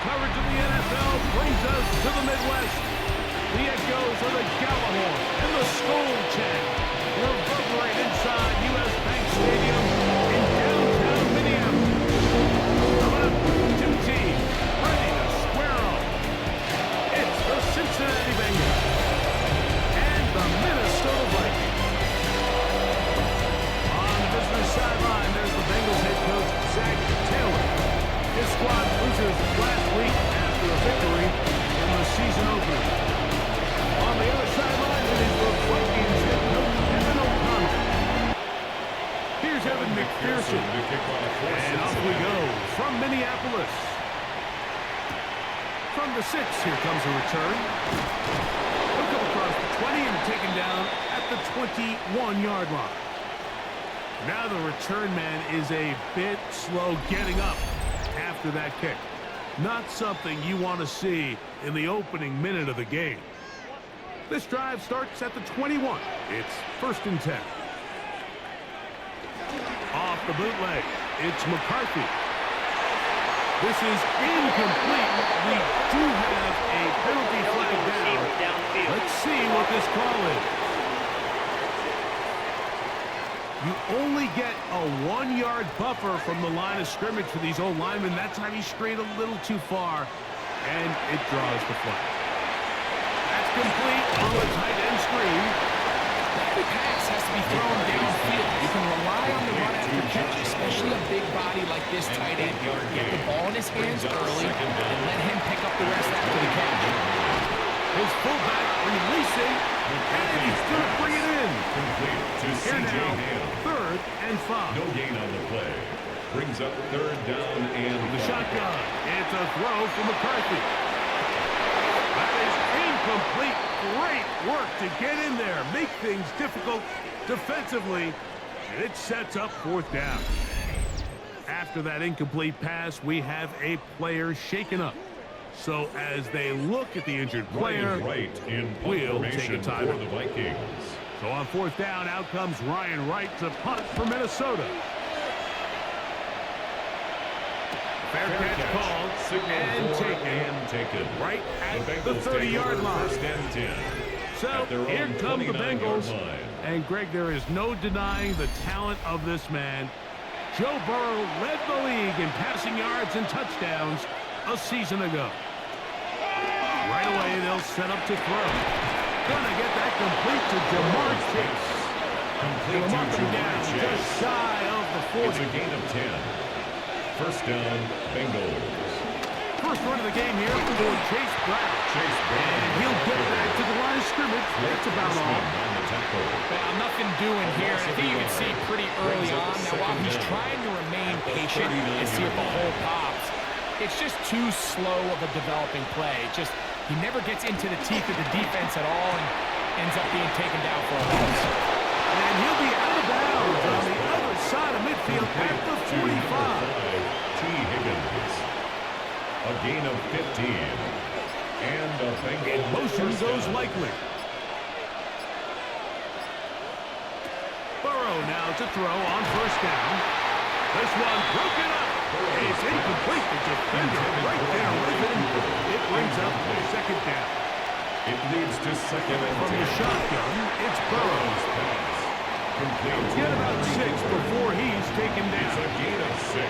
coverage of the NFL brings us to the Midwest. The echoes of the Gallahorn and the Skull chant reverberate inside U.S. Bank Stadium in downtown Minneapolis. Coming up, two teams ready to square off. It's the Cincinnati Bengals and the Minnesota Vikings. On the business sideline, there's the Bengals head coach, Zach Taylor. His squad loses last week after a victory in the season opener. On the other sideline, it is the Vikings head coach, Evan O'Connell. Here's Evan McPherson. And off we go from Minneapolis. From the 6, here comes a return. He'll come across the 20 and taken down at the 21-yard line. Now the return man is a bit slow getting up after that kick. Not something you want to see in the opening minute of the game. This drive starts at the 21. It's 1st and 10. Off the bootleg, it's McCarthy. This is incomplete. We do have a penalty flag down. Let's see what this call is. You only get a 1-yard buffer from the line of scrimmage for these old linemen. That time he strayed a little too far, and it draws the flag. That's complete on the tight end screen. The pass has to be thrown downfield. You can rely on the run after catch, especially a big body like this tight end. Get the ball in his hands early and let him pick up the rest after the catch. His fullback releasing, and he's going to bring it in. Here now, 3rd and 5. No gain on the play. Brings up 3rd down and the shotgun. It's a throw from McCarthy. That is incomplete. Great work to get in there. Make things difficult defensively. And it sets up 4th down. After that incomplete pass, we have a player shaken up. So as they look at the injured player, we'll take a time for the Vikings. So on 4th down, out comes Ryan Wright to punt for Minnesota. Fair catch called and taken right at the 30-yard line. 1st and 10. So here come the Bengals. And Greg, there is no denying the talent of this man. Joe Burrow led the league in passing yards and touchdowns a season ago. Right away, they'll set up to throw. Gonna get that complete to Jamar Chase. Complete to Jamar Chase. Just shy of the 40. It's a gain of 10. 1st down, Bengals. First run of the game here for Chase Brown. And he'll get back to the line of scrimmage. That's about all. Well, nothing doing here. I think you can see pretty early on. Now, while he's trying to remain patient and see if the hole pops, it's just too slow of a developing play. He never gets into the teeth of the defense at all and ends up being taken down for a loss. And he'll be out of bounds on the other side of midfield at the 45. T. Higgins. A gain of 15. And a Bengals motion goes likely. Burrow now to throw on 1st down. This one broken up. It's incomplete. The defender right there with him. It brings up 2nd down. It leads to 2nd and 10. From the shotgun, it's Burrow's pass. Get about 6 before he's taken down. It's a gain of 6.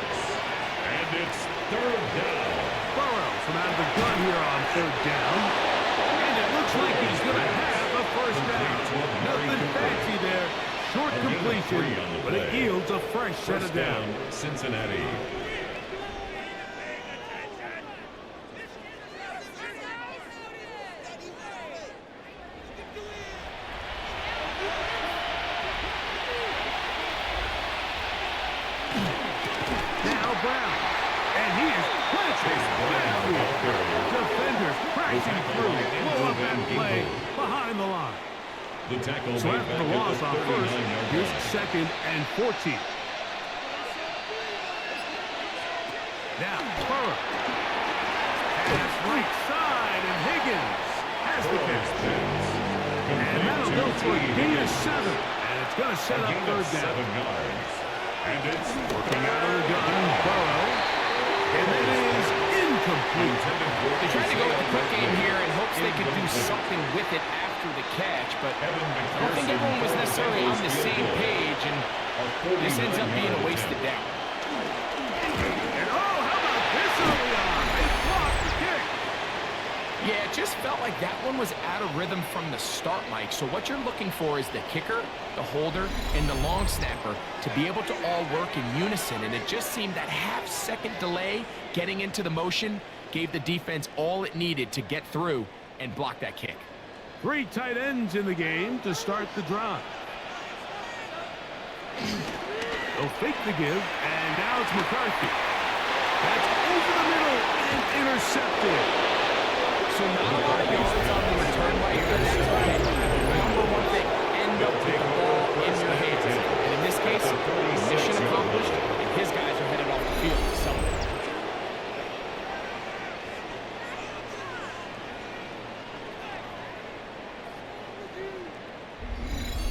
And it's 3rd down. Burrow from out of the gun here on 3rd down. And it looks like he's going to have a 1st down. Nothing fancy there. Short completion, but it yields a fresh set of downs. Cincinnati. Now Brown, and he is crashing. Defenders crashing through. Blow up that play behind the line. The tackle So after the loss on 1st, here's 2nd and 14. Now, Burrow. Pass right side, and Higgins has the catch. And that'll go for a gain of 7. And it's going to set up 3rd down. 7 yards. And it's Working out of the gun, Burrow. And it is incomplete. They tried to go with the quick game here in hopes they could do something with it after the catch, but I don't think everyone was necessarily on the same page, and this ends up being a wasted down. And oh, how about this early on? They blocked the kick. Yeah, it just felt like that one was out of rhythm from the start, Mike. So what you're looking for is the kicker, the holder, and the long snapper to be able to all work in unison. And it just seemed that half-second delay getting into the motion gave the defense all it needed to get through and block that kick. 3 tight ends in the game to start the drive. They'll fake the give, and now it's McCarthy. That's over the middle and intercepted. So not a lot of yards on the return, Mike, but that's right. Number one thing, end up with the ball in your hands. And in this case, mission accomplished, and his guys are headed off the field to celebrate.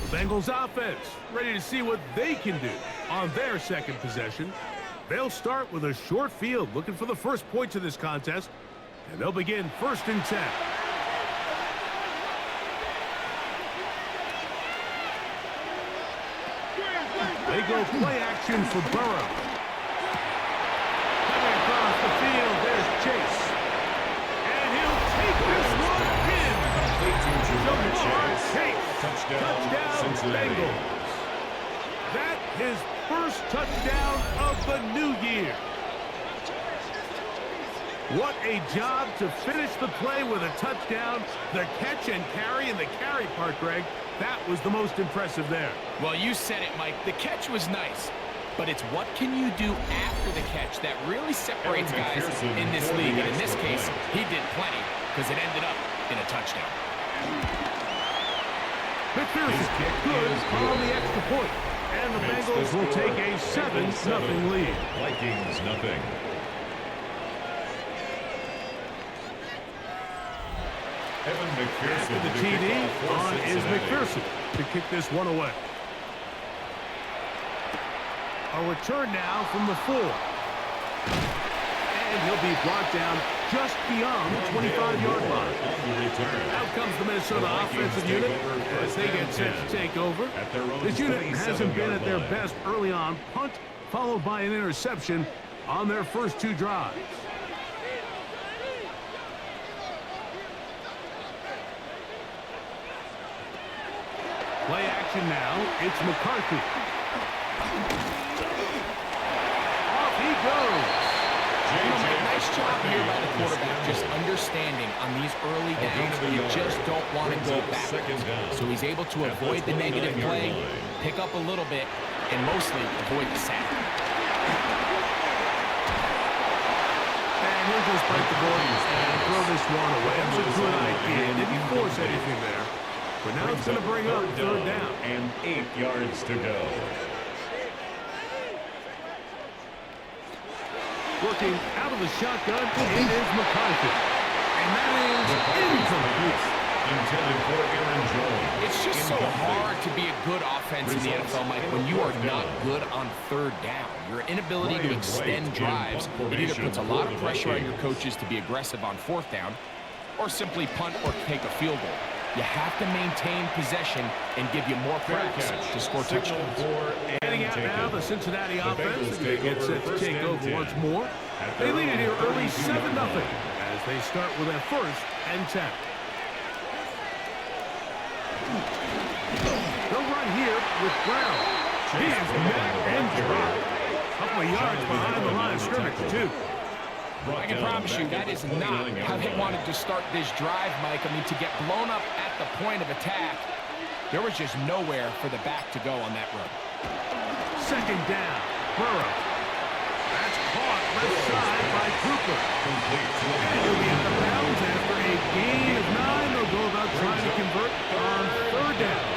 The Bengals offense ready to see what they can do on their second possession. They'll start with a short field, looking for the first points of this contest. And they'll begin 1st and 10. They go play action for Burrow. Coming across the field, there's Chase. And he'll take this one in. Chase. Touchdown, Cincinnati. Bengals. That his first touchdown of the new year. What a job to finish the play with a touchdown. The catch and carry, and the carry part, Greg, that was the most impressive there. Well, you said it, Mike. The catch was nice, but it's what can you do after the catch that really separates guys in this league. And in this case, he did plenty because it ended up in a touchdown. McPherson good on the extra point. And the Bengals will take a 7-0 lead. Vikings nothing. Evan McPherson. The TD on is McPherson to kick this one away. A return now from the 4. And he'll be brought down just beyond the 25-yard line. Out comes the Minnesota offensive unit as they get set to take over. This unit hasn't been at their best early on. Punt followed by an interception on their first 2 drives. Play action now. It's McCarthy. Off he goes. Nice job here by the quarterback, just understanding on these early downs, you just don't want to go back. So he's able to avoid the negative play, pick up a little bit, and mostly avoid the sack. And he'll just break the board and throw this one away. That's a good idea. Didn't force anything there. But now it's going to bring up 3rd down. And 8 yards to go. Working out of the shotgun, it is McCarthy. And that is incomplete. Intended for Aaron Jones. It's just so hard to be a good offense in the NFL, Mike, when you are not good on 3rd down. Your inability to extend drives, it either puts a lot of pressure on your coaches to be aggressive on 4th down, or simply punt or take a field goal. You have to maintain possession and give you more cracks to score touchdowns. Heading out now, the Cincinnati offense get set to take over once more. They lead it here early 7-0 as they start with a 1st and 10. They'll run here with Brown. He is met and dropped. A couple of yards behind the line of scrimmage, too. I can promise you that is not how they wanted to start this drive, Mike. I mean, to get blown up at the point of attack, there was just nowhere for the back to go on that run. 2nd down, Burrow. That's caught left side by Cooper. And he'll be out of bounds after a gain of 9. They'll go about trying to convert on 3rd down.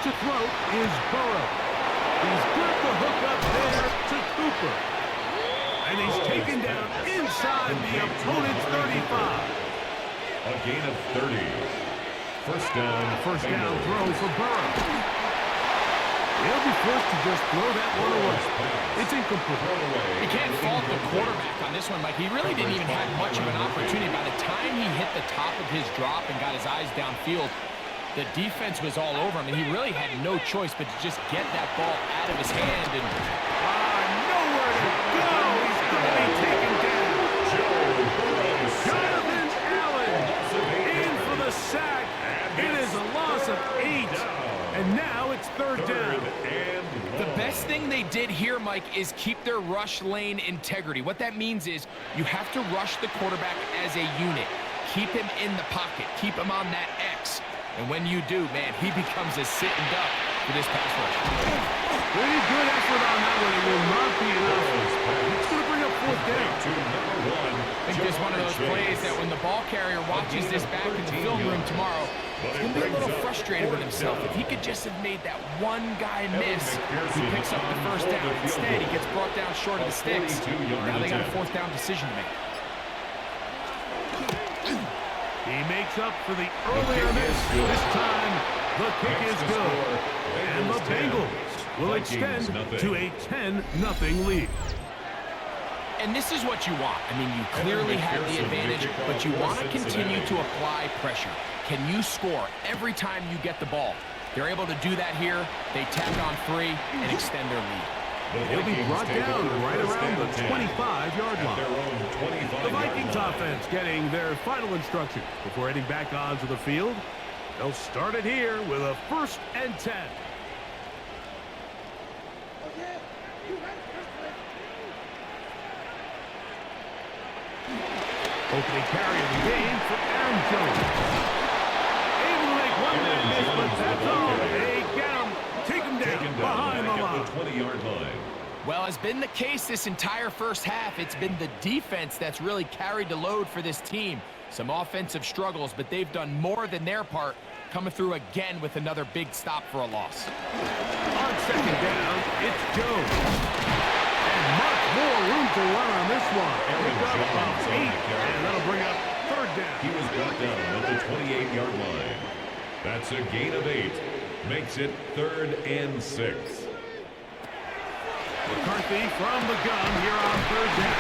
To throw is Burrow. He's good to hook up there to Cooper. And he's taken down inside the opponent's 35. A gain of 30. 1st down. First down throw for Burrow. He'll be forced to just throw that one away. It's incomplete. You can't fault the quarterback on this one, Mike. He really didn't even have much of an opportunity. By the time he hit the top of his drop and got his eyes downfield, the defense was all over him, and he really had no choice but to just get that ball out of his hand. And nowhere to go. He's going to be taken down. Jonathan Allen in for the sack. It is a loss of 8, and now it's third down. The best thing they did here, Mike, is keep their rush lane integrity. What that means is you have to rush the quarterback as a unit. Keep him in the pocket. Keep him on that X. And when you do, man, he becomes a sitting duck for this pass rush. Pretty good effort on that one. It will not be enough. It's going to bring up fourth down. I think this is one of those plays that when the ball carrier watches this back in the film room tomorrow, he's going to be a little frustrated with himself. If he could just have made that one guy miss, he picks up the first down. Instead, he gets brought down short of the sticks. Now they got a fourth down decision to make. He makes up for the earlier miss. This time, the kick is good. And the Bengals will extend to a 10-0 lead. And this is what you want. I mean, you clearly have the advantage, but you want to continue to apply pressure. Can you score every time you get the ball? They're able to do that here. They tack on 3 and extend their lead. He'll be brought down right around the 25-yard line. The Vikings offense getting their final instruction before heading back onto the field. They'll start it here with a 1st and 10. Opening carry of the game for Aaron Jones. Able to make one man miss, but that's all. They get him. Take him down behind the line. 20-yard line. Well, has been the case this entire first half. It's been the defense that's really carried the load for this team. Some offensive struggles, but they've done more than their part, coming through again with another big stop for a loss. On second down, it's Jones. And much more room to run on this one. Pick up about 8, and that'll bring up third down. He was brought down at the 28-yard line. That's a gain of 8. Makes it 3rd and 6. McCarthy from the gun here on third down.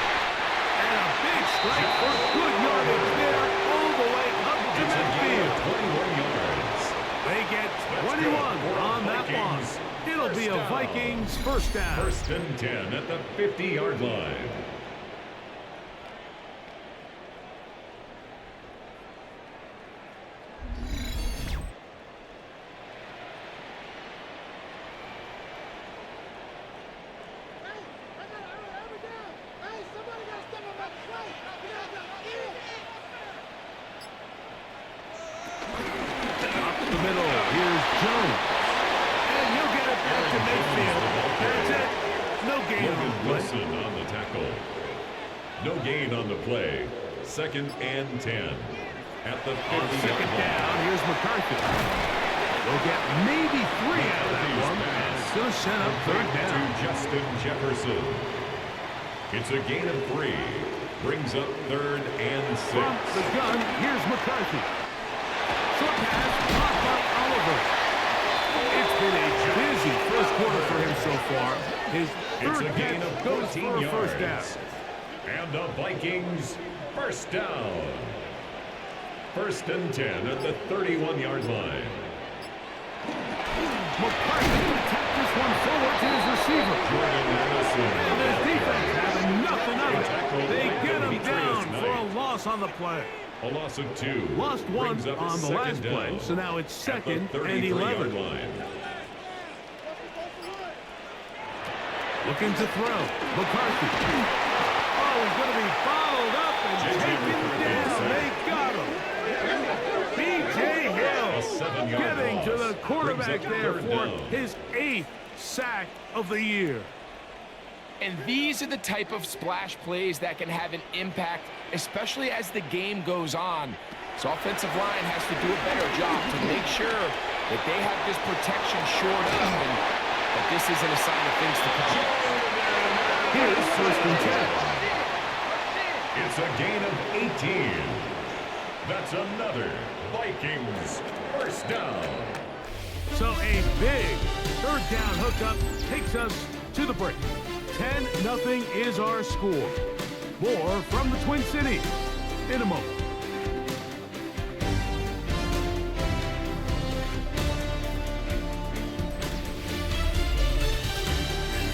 And a big strike for good yardage there all the way up to midfield. 21 yards. They get 21 on that one. It'll be a Vikings first down. 1st and 10 at the 50-yard line. No gain on the play. 2nd and 10 at the 50-yard line. Down, here's McCarthy. They'll get maybe 3 out of that one. And it's going to set up third down. To Justin Jefferson. It's a gain of 3. Brings up 3rd and 6. From the gun, here's McCarthy. Short pass, caught by Oliver. It's been a busy first quarter for him so far. His third gain of 14 goes for a first down. And the Vikings first down. 1st and 10 at the 31-yard line. McCarthy can tap this one forward to his receiver. And his defense having nothing of it. They get him down for a loss on the play. A loss of 2. Lost 1 on the last play, so now it's 2nd and 11. Looking to throw. McCarthy. Oh, he's going to be followed up and taken down. They got him. B.J. Hill getting to the quarterback there for his 8th sack of the year. And these are the type of splash plays that can have an impact, especially as the game goes on. So offensive line has to do a better job to make sure that they have this protection shored up and that this isn't a sign of things to come. Here's 1st and 10. It's a gain of 18. That's another Vikings first down. So a big third down hookup takes us to the break. 10-0 is our score. More from the Twin Cities in a moment.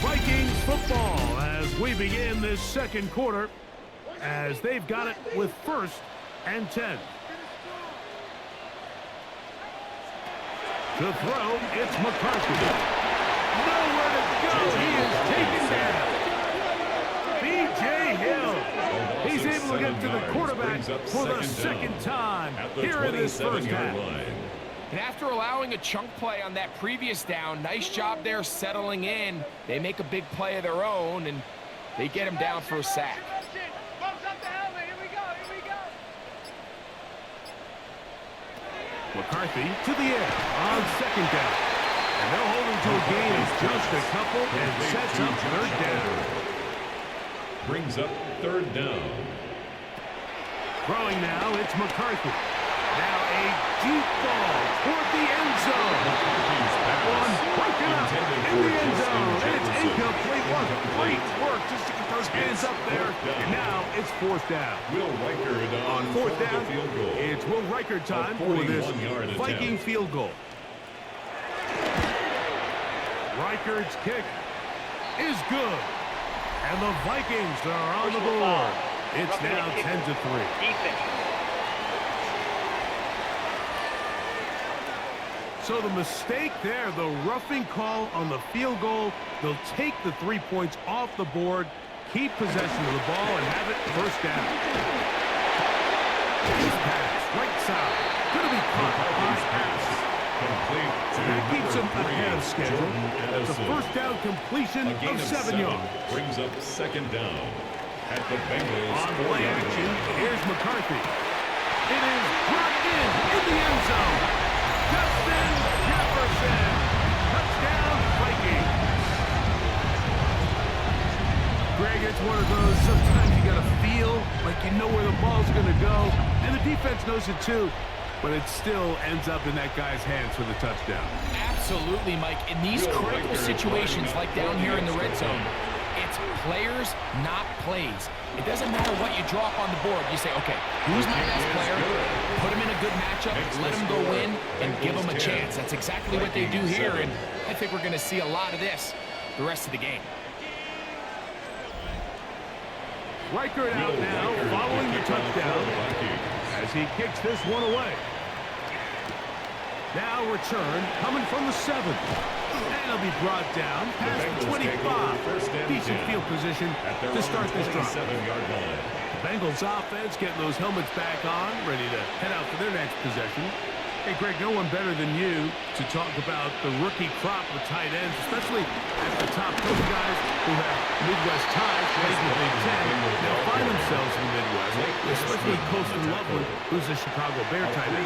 Vikings football as we begin this second quarter, as they've got it with 1st and 10. To throw, it's McCarthy. Nowhere to go. He is taken down. B.J. Hill. He's able to get to the quarterback for the second time here in this first half. And after allowing a chunk play on that previous down, nice job there settling in. They make a big play of their own, and they get him down for a sack. McCarthy to the air on 2nd down. And they'll hold him to a gain of just a couple and sets up 3rd down. Brings up 3rd down. Throwing now, it's McCarthy. Now a deep ball toward the end zone. That one broken up in the end zone. And it's incomplete. What great work just to get those hands up there. And now it's 4th down. Will Reichard On 4th down, it's Will Reichard time for this Viking field goal. Reichard's kick is good. And the Vikings are on the board. It's now 10-3. So the mistake there, the roughing call on the field goal, they'll take the 3 points off the board, keep possession of the ball, and have it 1st down. His pass, right side, going to be caught by pass. That keeps him ahead of schedule. That's a 1st down completion of 7 yards. Brings up 2nd down at the Bengals. On play action, here's McCarthy. It is brought in the end zone. Justin Jefferson. Touchdown, Vikings. Greg, it's one of those, sometimes you got to feel like you know where the ball's going to go, and the defense knows it too, but it still ends up in that guy's hands for the touchdown. Absolutely, Mike. In these critical situations, like down here in the red zone, it's players, not plays. It doesn't matter what you drop on the board. You say, okay, who's my best player? Put him in a good matchup, let him go in, and give him a chance. That's exactly what they do here, and I think we're going to see a lot of this the rest of the game. Reichard out now, following the touchdown, as he kicks this one away. Now return, coming from the 7. And he'll be brought down past the 25. Decent field position to start this drive. The Bengals offense getting those helmets back on, ready to head out for their next possession. Hey, Greg, no one better than you to talk about the rookie crop of tight ends, especially at the top. Those guys who have Midwest ties, played in the Big Ten, they'll find themselves in the Midwest, especially Coastal Loveland, who's a Chicago Bear tight end.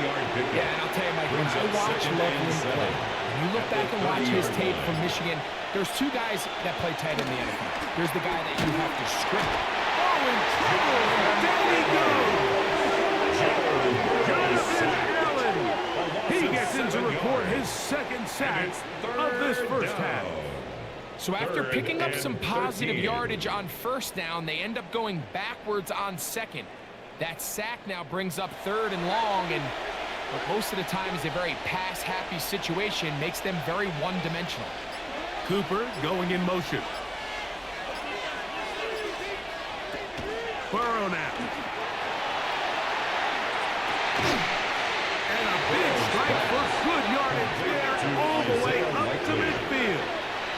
Yeah, and I'll tell you, Mike, when I watch Loveland play, when you look back and watch his tape from Michigan, there's 2 guys that play tight in the NFL. There's the guy that you have to script. Oh, in trouble! Down he goes! Jonathan Allen! He gets in to record his 2nd sack of this first half. So after picking up some positive yardage on 1st down, they end up going backwards on 2nd. That sack now brings up 3rd and long, and what most of the time is a very pass-happy situation, makes them very one-dimensional. Cooper going in motion. Burrow now. And a big strike for good yardage there, all the way up to midfield.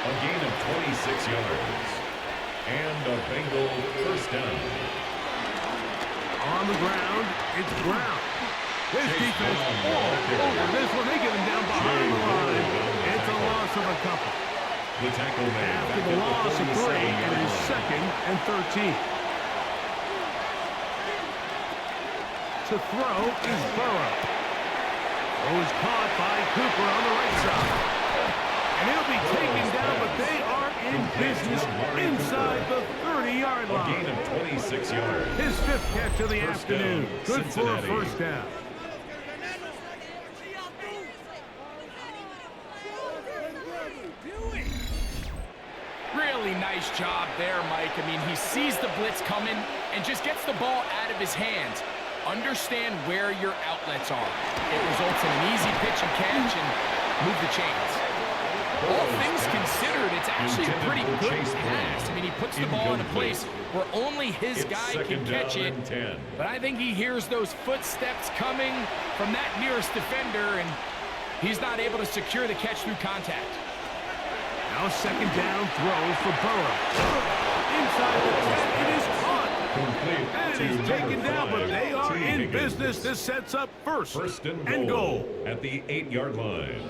A gain of 26 yards. And a Bengal 1st down. On the ground, it's Brown. This defense all over this one. They get him down behind the line. It's a loss of a couple. The tackle man. After the loss of 3, it is 2nd and 13. To throw is Burrow. Throw is caught by Cooper on the right side. And he'll be taken down, but they are in business inside the 30-yard line. A gain of 26 yards. His 5th catch of the afternoon. Good for a 1st down. Really nice job there, Mike. I mean, he sees the blitz coming and just gets the ball out of his hands. Understand where your outlets are. It results in an easy pitch and catch and move the chains. All things considered, it's actually a pretty good pass. I mean, he puts the ball in a place where only his guy can catch it. But I think he hears those footsteps coming from that nearest defender, and he's not able to secure the catch through contact. Now second down throw for Burrow. Inside the 10, it is caught. And he's taken down, but they are in business. This sets up first and goal at the 8-yard line.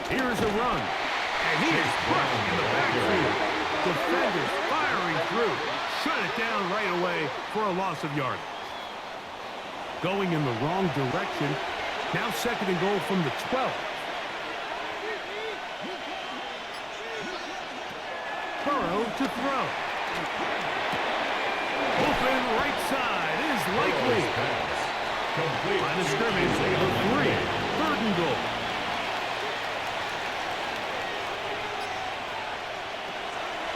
Here's a run, and he is crushed in the backfield. Defenders firing through. Shut it down right away for a loss of yardage. Going in the wrong direction. Now second and goal from the 12. Burrow to throw. Open right side is likely. Line of scrimmage, the 3. Third and goal.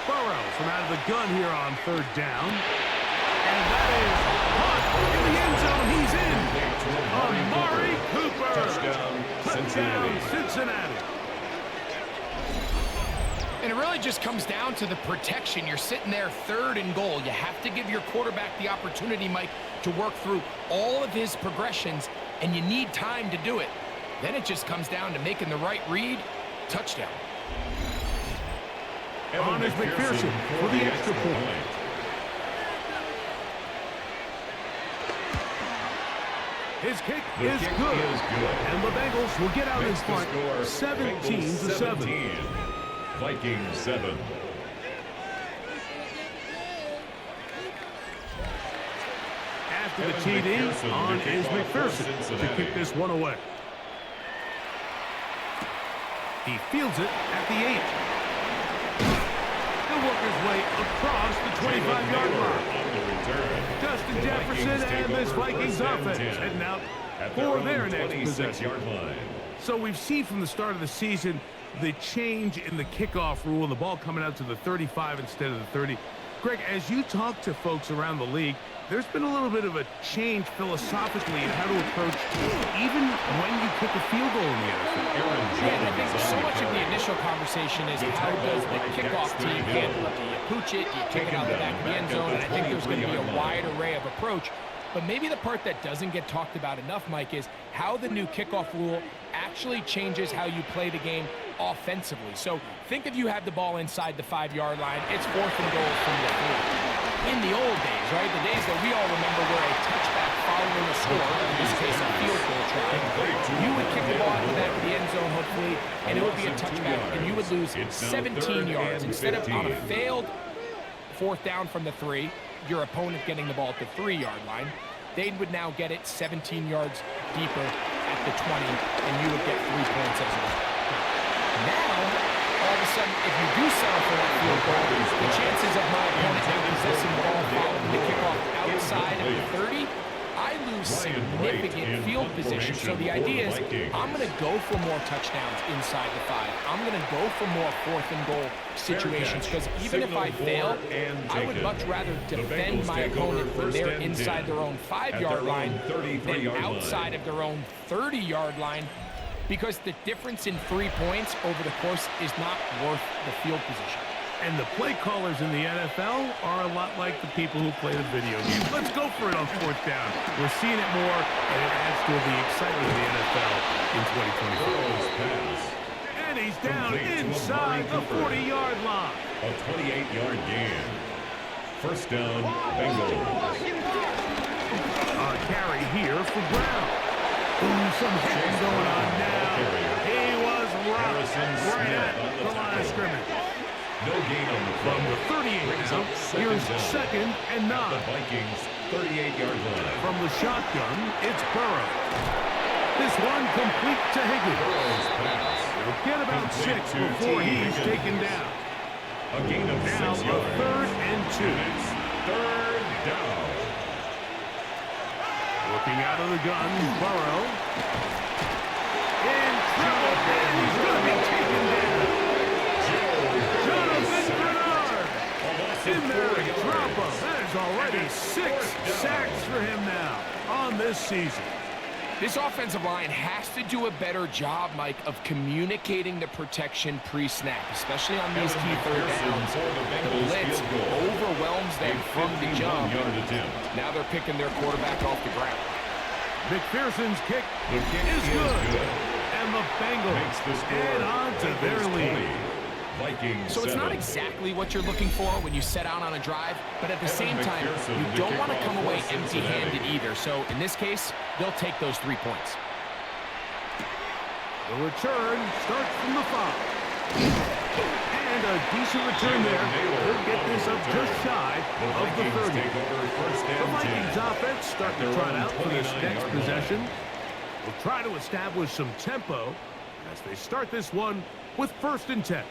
Burrow from out of the gun here on third down. And that is caught in the end zone. He's in. Amari Cooper. Touchdown, Cincinnati. And it really just comes down to the protection. You're sitting there third and goal. You have to give your quarterback the opportunity, Mike, to work through all of his progressions, and you need time to do it. Then it just comes down to making the right read. Touchdown. On is McPherson for the extra point. His kick is good. And the Bengals will get out in front 17-7. Vikings 7. After the TD, on is McPherson to kick this one away. He fields it at the 8. He'll work his way across the 25-yard line. Justin Jefferson and this Vikings offense heading out for their next possession. So we've seen from the start of the season the change in the kickoff rule and the ball coming out to the 35 instead of the 30. Greg, as you talk to folks around the league, there's been a little bit of a change philosophically in how to approach even when you kick a field goal in the NFL. Yeah, and I think so much of the initial conversation is how does the kickoff team handle it? Do you pooch it? Do you kick it out the back of the end zone? And I think there's going to be a wide array of approach. But maybe the part that doesn't get talked about enough, Mike, is how the new kickoff rule actually changes how you play the game offensively. So think if you have the ball inside the 5-yard line, it's fourth and goal from the 3. In the old days, right, the days that we all remember where a touchback following a score, in this case a field goal try, you would kick the ball in the back of the end zone, hopefully, and it would be a touchback, and you would lose 17 yards. Instead of on a failed fourth down from the 3, your opponent getting the ball at the 3-yard line, they would now get it 17 yards deeper at the 20, and you would get 3 points as a result. Now, all of a sudden, if you do settle for that field goal, the chances of my opponent now possessing the ball following the kickoff outside of the 30, I lose significant field position. So the idea is I'm going to go for more touchdowns inside the 5. I'm going to go for more fourth and goal situations because even if I fail, I would much rather defend my opponent when they're inside their own 5-yard line than outside of their own 30-yard line, because the difference in 3 points over the course is not worth the field position. And the play callers in the NFL are a lot like the people who play the video game. Let's go for it on fourth down. We're seeing it more, and it adds to the excitement of the NFL in 2024. And he's down inside the 40-yard line. A 28-yard gain. First down, Bengals. A carry here for Brown. Ooh, some hitting going on now. He was rocked right at the line of scrimmage. No gain on the From the 38 now, here's second and 9. The Vikings 38-yard line. From the shotgun, it's Burrow. This one complete to Higgins. He'll get about 6 before he's taken down. A gain of 6 Now yards. a third and 2. It's third down. Looking out of the gun, Burrow. In trouble, and he's going to be taken down. Jonathan Bernard in there to drop him. That is already 6 sacks for him now on this season. This offensive line has to do a better job, Mike, of communicating the protection pre-snap, especially on these key third downs. The blitz overwhelms them from the jump. Now they're picking their quarterback off the ground. McPherson's kick is good. And the Bengals add on to their lead. Vikings So it's not exactly what you're looking for when you set out on a drive, but at the same time, you don't want to come away empty-handed either. So in this case, they'll take those 3 points. The return starts from the 5. And a decent return there. They'll get this up just shy of the 30. The Vikings offense starting to trot out for this next possession. Will try to establish some tempo as they start this one with 1st and 10.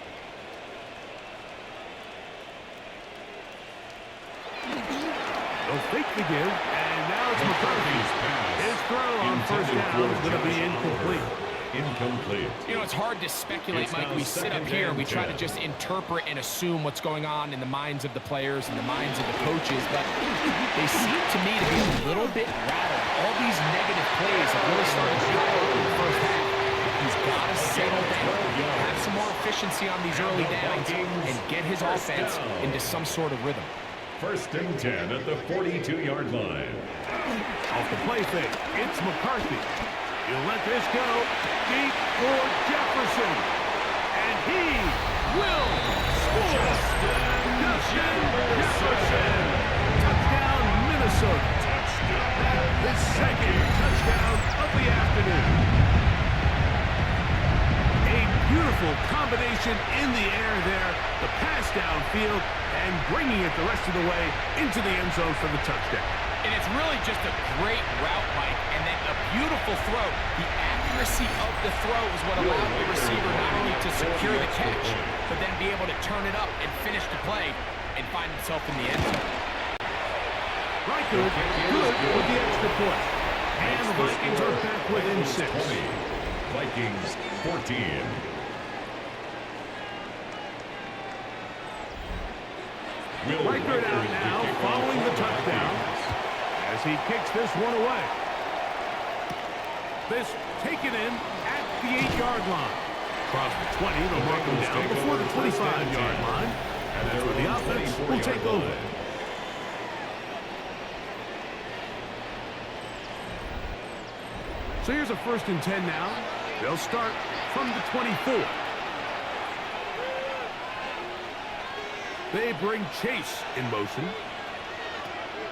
They'll fake the give, and now it's McCarthy. His throw on 1st down is going to be incomplete. You know, it's hard to speculate, Mike. We sit up here and we try to just interpret and assume what's going on in the minds of the players and the minds of the coaches, but they seem to me to be a little bit rattled. All these negative plays have really started to pile up in the first half. He's got to settle down, have some more efficiency on these early downs, and get his offense into some sort of rhythm. 1st and 10 at the 42-yard line. Off the play fake, it's McCarthy. He'll let this go deep for Jefferson. And he will score. Justin Jefferson. Touchdown, Minnesota. His 2nd touchdown of the afternoon. A beautiful combination in the air there. The pass downfield and bringing it the rest of the way into the end zone for the touchdown. And it's really just a great route, Mike, and then a beautiful throw. The accuracy of the throw is what allowed the receiver not only to secure the catch, but then be able to turn it up and finish the play and find himself in the end zone. Riker good with the extra point. And the Vikings are back within 6. Vikings 14. Riker out now following the touchdown as he kicks this one away. This taken in at the 8-yard line. Across the 20, they'll mark him down before the 25-yard line. And that's where the offense will take over. So here's a 1st and 10 now. They'll start from the 24. They bring Chase in motion.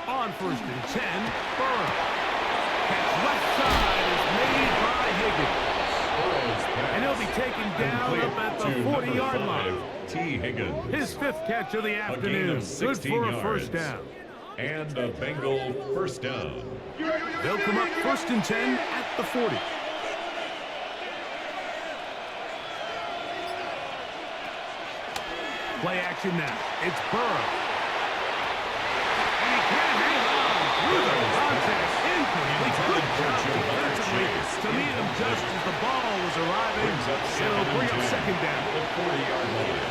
On 1st and 10, Burrow. Catch left side is made by Higgins. And he'll be taken down up at the 40-yard line. T. Higgins. His 5th catch of the afternoon. Good for a 1st down. And a Bengal 1st down. They'll come up 1st and 10 at the 40. Play action now. It's Burrow. And he can't hang on through the contact. Incomplete. Good job defensively to meet him just as the ball was arriving. It'll bring up 2nd down. The 40-yard line.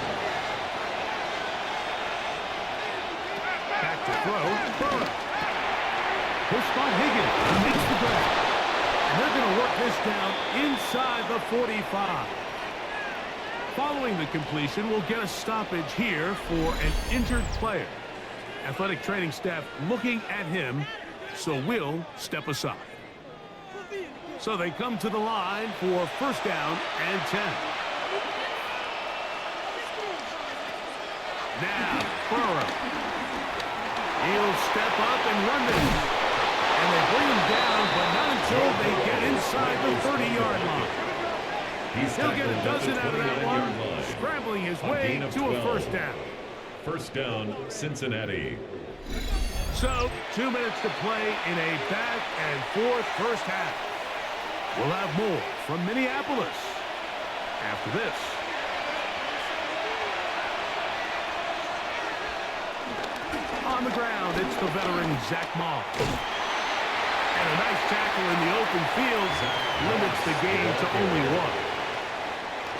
Back to throw. Burrow. Push by Higgins. He makes the grab. And they're going to work this down inside the 45. Following the completion, we'll get a stoppage here for an injured player. Athletic training staff looking at him, so we'll step aside. So they come to the line for 1st down and 10. Now, Burrow. He'll step up and run this. And they bring him down, but not until they get inside the 30-yard line. He'll get a dozen out of that one, scrambling his way to a 1st down. 1st down, Cincinnati. So, 2 minutes to play in a back and forth 1st half. We'll have more from Minneapolis after this. On the ground, it's the veteran Zach Moss. And And a nice tackle in the open field limits the gain to only one.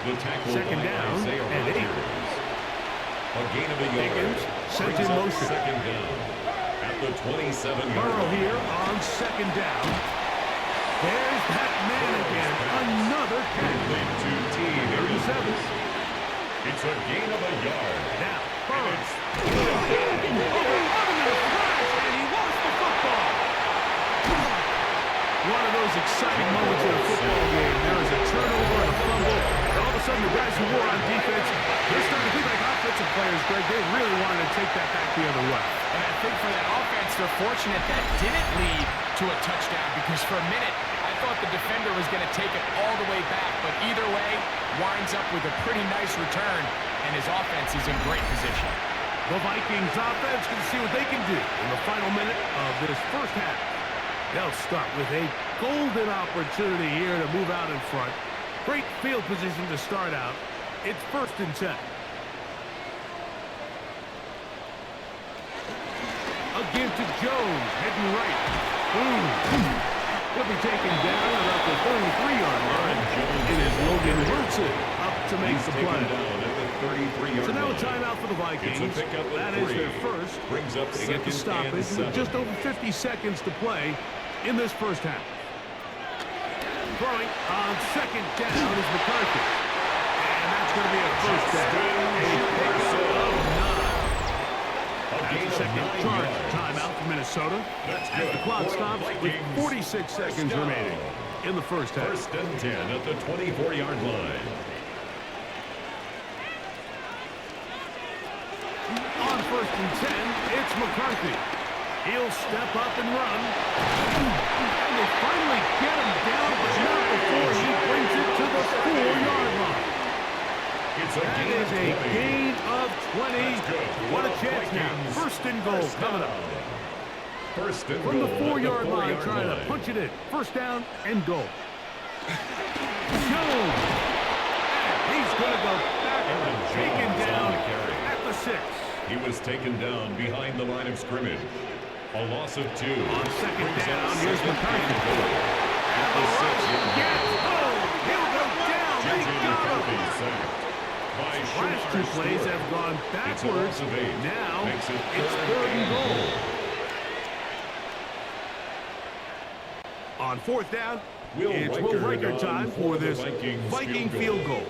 The tackle Second by down Isaiah and 8. Rodgers. A gain of a yard. Higgins sent in Brings up motion. second down at the 27-yard Burrow line. here on second down. There's that man again. Another catch. Complete to T. 37. It's a gain of a yard. Now, Burrow. And he lost the football. One of those exciting moments in a football game. There is a turnover and a fumble. And all of a sudden, the guys who were on defense, they're starting to think like offensive players, Greg. They really wanted to take that back the other way. And I think for that offense, they're fortunate that didn't lead to a touchdown, because for a minute, I thought the defender was going to take it all the way back. But either way, winds up with a pretty nice return, and his offense is in great position. The Vikings offense can see what they can do in the final minute of this first half. They'll start with a golden opportunity here to move out in front. Great field position to start out. It's 1st and 10. A give to Jones, heading right. He'll be taken down about the 33-yard line. It is Logan Wilson up to make the play. Down at the 33-yard So now a line. timeout for the Vikings. It's a pickup of That is 3. their first. Brings up They get the second and stoppage with 7. just over 50 seconds to play in this first half. Throwing on second down is McCarthy. And that's going to be a first down. A pickup of 9. That's the second charge timeout for Minnesota. As the clock stops with 46 seconds remaining in the first half. 1st and 10 at the 24-yard line. On 1st and 10, it's McCarthy. He'll step up and run. And they finally get him down, but not before he brings it to the 4-yard line. That is a gain of 20. What a chance now. 1st and goal coming up. First and From the goal at 4-yard line, 4-yard trying to line. punch it in. 1st down and goal. Jones. And he's going to go back, taken down at the 6. He was taken down behind the line of scrimmage. A loss of 2. On second Brings up down, here's second McCarthy. and goal at the 6-yard line. He'll go down. They J.J. got McCarthy him. sacked by Last 2 Shamar plays Stewart. have gone It's a backwards. loss of 8. Now Makes it it's 3rd and goal. On 4th down, it's Will Riker time for this Viking field goal.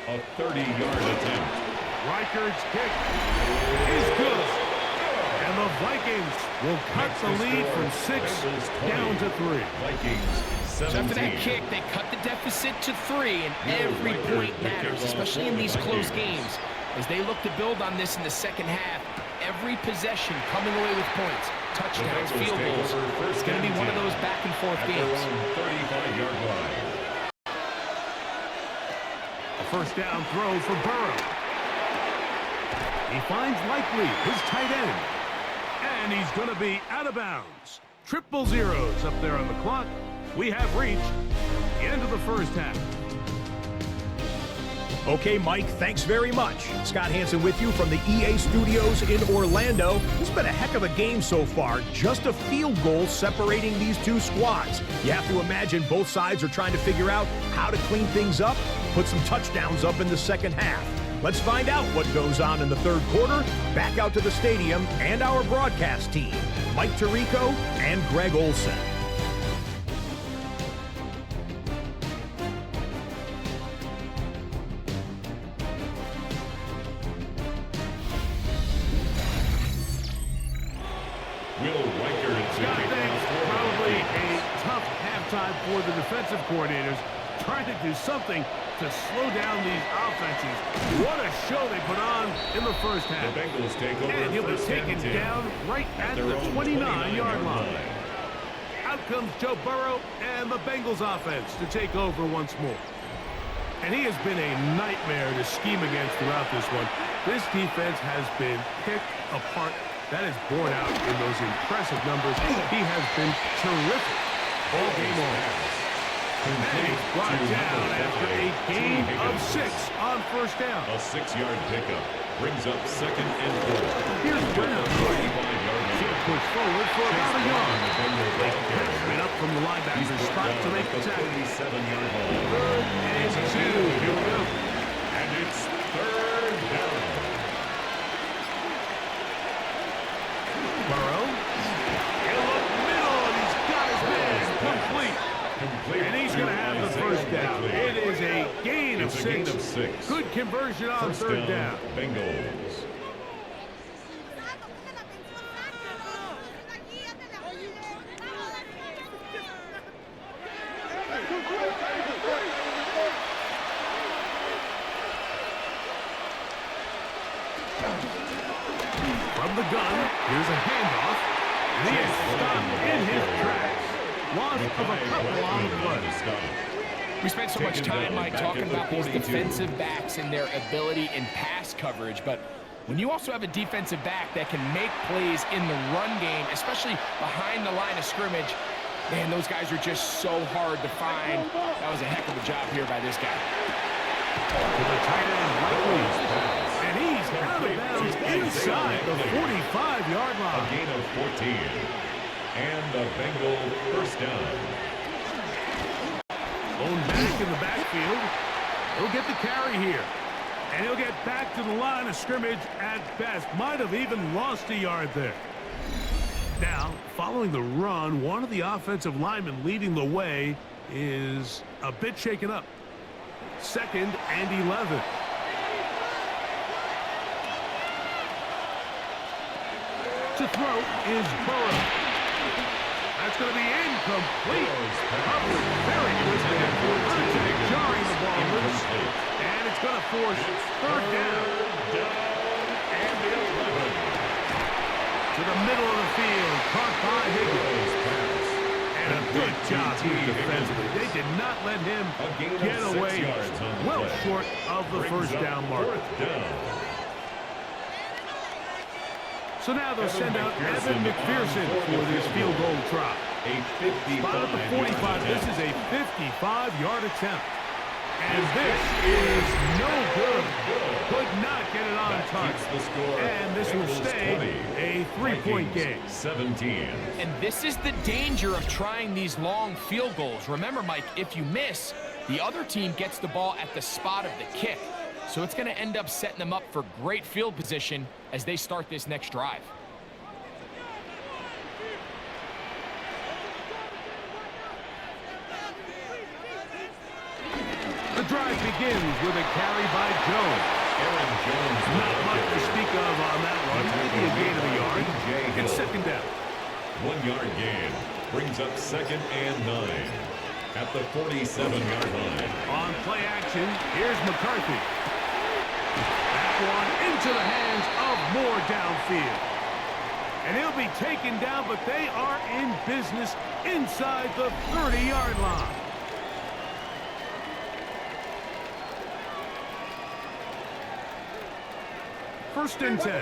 A 30-yard attempt. Riker's kick is good. And the Vikings will cut the lead from 6 down to 3. Vikings 17. So after that kick, they cut the deficit to 3, and every point matters, especially in these close games. As they look to build on this in the second half, every possession coming away with points, touchdowns, field goals. It's going to be one of those back-and-forth games. 35-yard line. A 1st down throw for Burrow. He finds Likely, his tight end. And he's going to be out of bounds. 000 up there on the clock. We have reached the end of the first half. Okay, Mike, thanks very much. Scott Hansen with you from the EA Studios in Orlando. It's been a heck of a game so far. Just a field goal separating these two squads. You have to imagine both sides are trying to figure out how to clean things up, put some touchdowns up in the second half. Let's find out what goes on in the 3rd quarter. Back out to the stadium and our broadcast team, Mike Tirico and Greg Olson. For the defensive coordinators, trying to do something to slow down these offenses. What a show they put on in the first half. The Bengals take over. And he'll be taken down right at the 29-yard line. Out comes Joe Burrow and the Bengals offense to take over once more. And he has been a nightmare to scheme against throughout this one. This defense has been picked apart. That is borne out in those impressive numbers. He has been terrific all game long. And he's brought down after a gain of 6 on 1st down. A 6-yard pickup brings up 2nd and 4. Here's Brown. 35-yard line. push forward for about a yard. Straight up from the linebacker's spot to make the tackle. 37-yard line. Third and 2. Here we go. And it's third down. Burrow. In the middle, and he's got his man complete. And he's going to have the first down. It is a gain of 6. Good conversion on third down. Bengals. From the gun, here's a handoff. And he is stopped in his tracks. Loss of a couple on the play. We spent so much time, Mike, talking about these defensive backs and their ability in pass coverage, but when you also have a defensive back that can make plays in the run game, especially behind the line of scrimmage, man, those guys are just so hard to find. That was a heck of a job here by this guy. To the tight end, likely. And he's out of bounds inside the 45-yard line. A gain of 14. And the Bengal first down. Lone back in the backfield. He'll get the carry here. And he'll get back to the line of scrimmage at best. Might have even lost a yard there. Now, following the run, one of the offensive linemen leading the way is a bit shaken up. 2nd and 11. To throw is Burrow. That's going to be incomplete. Covered very quickly. Burrow jarring the ball loose. And it's going to force third down. And 11. To the middle of the field. Caught by Higgins. And a good job here defensively. They did not let him get away well short of the first down mark. So now they'll send out Evan McPherson for this field goal try. Spot at the 45. This is a 55-yard attempt. And this is no good. Could not get it on target. And this will stay a 3-point game. 17. And this is the danger of trying these long field goals. Remember, Mike, if you miss, the other team gets the ball at the spot of the kick. So it's going to end up setting them up for great field position as they start this next drive. The drive begins with a carry by Jones. Aaron Jones. Not much to speak of on that run. Maybe a gain of a yard. And second down. 1-yard gain brings up 2nd and 9 at the 47-yard line. On play action, here's McCarthy. That one into the hands of Moore downfield. And he'll be taken down, but they are in business inside the 30-yard line. First and 10. He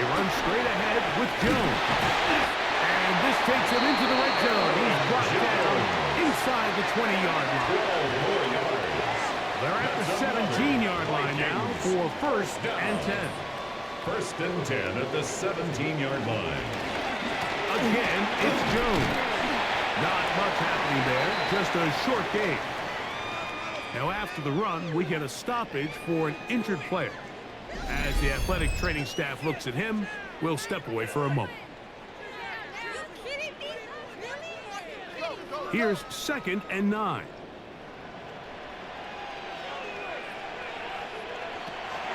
runs straight ahead with Jones. And this takes him into the red zone. He's brought down inside the 20-yard line. They're at the 17-yard line now for first and 10. First and 10 at the 17-yard line. Again, it's Jones. Not much happening there, just a short gain. Now after the run, we get a stoppage for an injured player. As the athletic training staff looks at him, we'll step away for a moment. Here's 2nd and 9.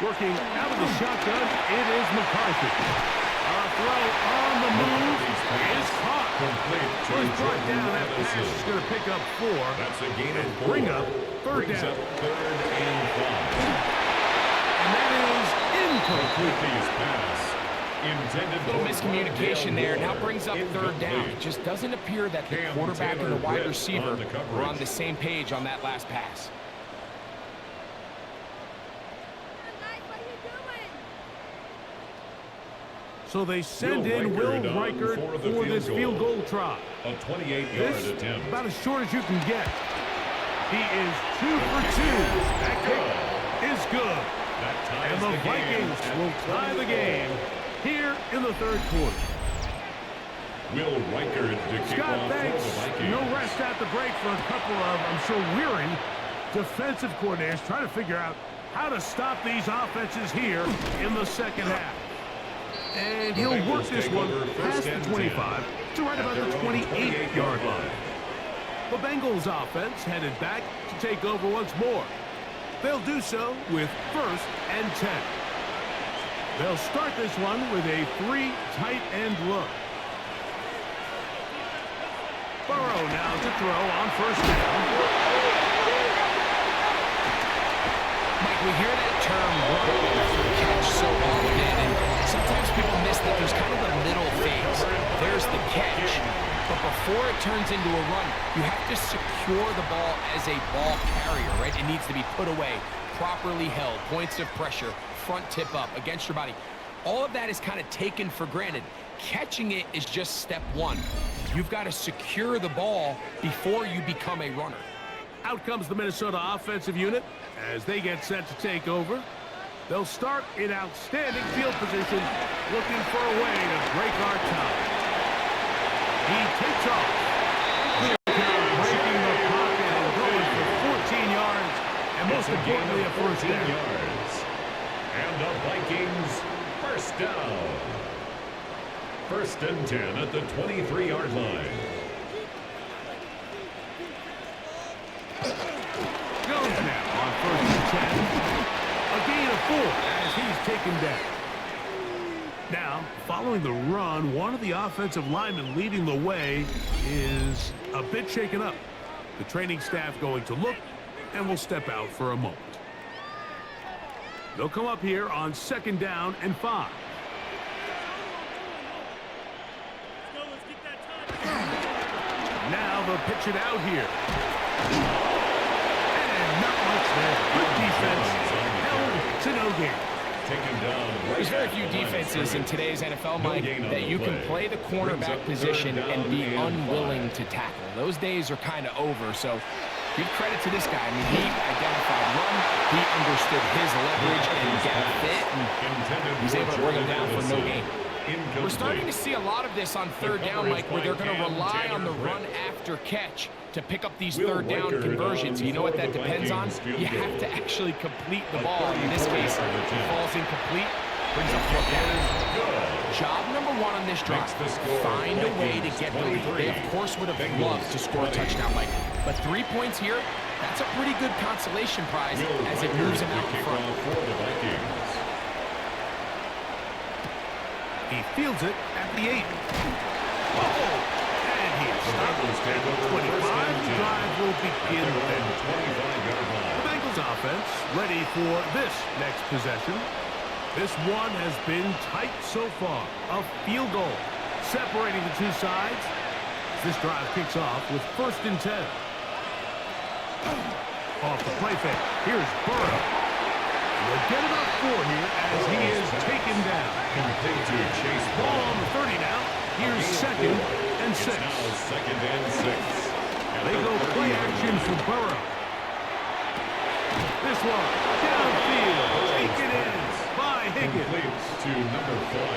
Working out of the shotgun, it is McCarthy. A throw on the move is caught. So he's brought down. That pass is going to pick up 4. That's a gain of 4. Bring up third Brings down. up 3rd and 5. And that is incomplete. A little miscommunication there. Now brings up third down. It just doesn't appear that the quarterback and the wide receiver were on the same page on that last pass. So they send in Will Reichert for this field goal try. A 28-yard attempt. About as short as you can get. He is 2 for 2. That kick is good. And the Vikings will tie the game here in the third quarter. Will Riker to kick Scott, off for thanks. the Vikings. No rest at the break for a couple of, I'm sure, weary defensive coordinators trying to figure out how to stop these offenses here in the second half. And he'll work this one past the 25 to right about the 28-yard line. The Bengals offense headed back to take over once more. They'll do so with 1st and 10. They'll start this one with a 3 tight end look. Burrow now to throw on 1st down. Mike, we hear that term run after catch so often, and sometimes people miss that there's kind of a middle phase. There's the catch, but before it turns into a run, you have to secure the ball as a ball carrier, right? It needs to be put away, properly held, points of pressure, front tip up against your body. All of that is kind of taken for granted. Catching it is just step one. You've got to secure the ball before you become a runner. Out comes the Minnesota offensive unit as they get set to take over. They'll start in outstanding field position, looking for a way to break our tie. He takes off. Breaking the pocket and going for 14 yards, and most importantly, a 1st down. And the Vikings 1st down. 1st and 10 at the 23-yard line. Jones now on 1st and 10. A gain of 4 as he's taken down. Now, following the run, one of the offensive linemen leading the way is a bit shaken up. The training staff going to look and will step out for a moment. They'll come up here on 2nd down and 5. Now they'll pitch it out here. And not much there. Good defense. Held to no gain. There's very few defenses in today's NFL, Mike, that you can play the cornerback position and be unwilling to tackle. Those days are kind of over, so give credit to this guy. I mean, he identified run, he understood his leverage and gap fit, and he's able to bring him down for no gain. We're starting to see a lot of this on 3rd down, Mike, where they're going to rely on the run after catch to pick up these 3rd down conversions. You know what that depends on? You have to actually complete the ball. In this case, it falls incomplete, brings up 4th down. Job number 1 on this drive, find a way to get the lead. They, of course, would have loved to score a touchdown, Mike. But 3 points here, that's a pretty good consolation prize as it moves them out in front. He fields it at the 8. And he is stopped at the 25. The drive will begin then. The Bengals offense ready for this next possession. This one has been tight so far. A field goal separating the two sides. This drive kicks off with 1st and 10. Off the play fake. Here's Burrow. They'll get about 4 here as he is taken down. Ball on the 30 now. Here's 2nd and 6. They go play action for Burrow. This one downfield, taken in by Higgins.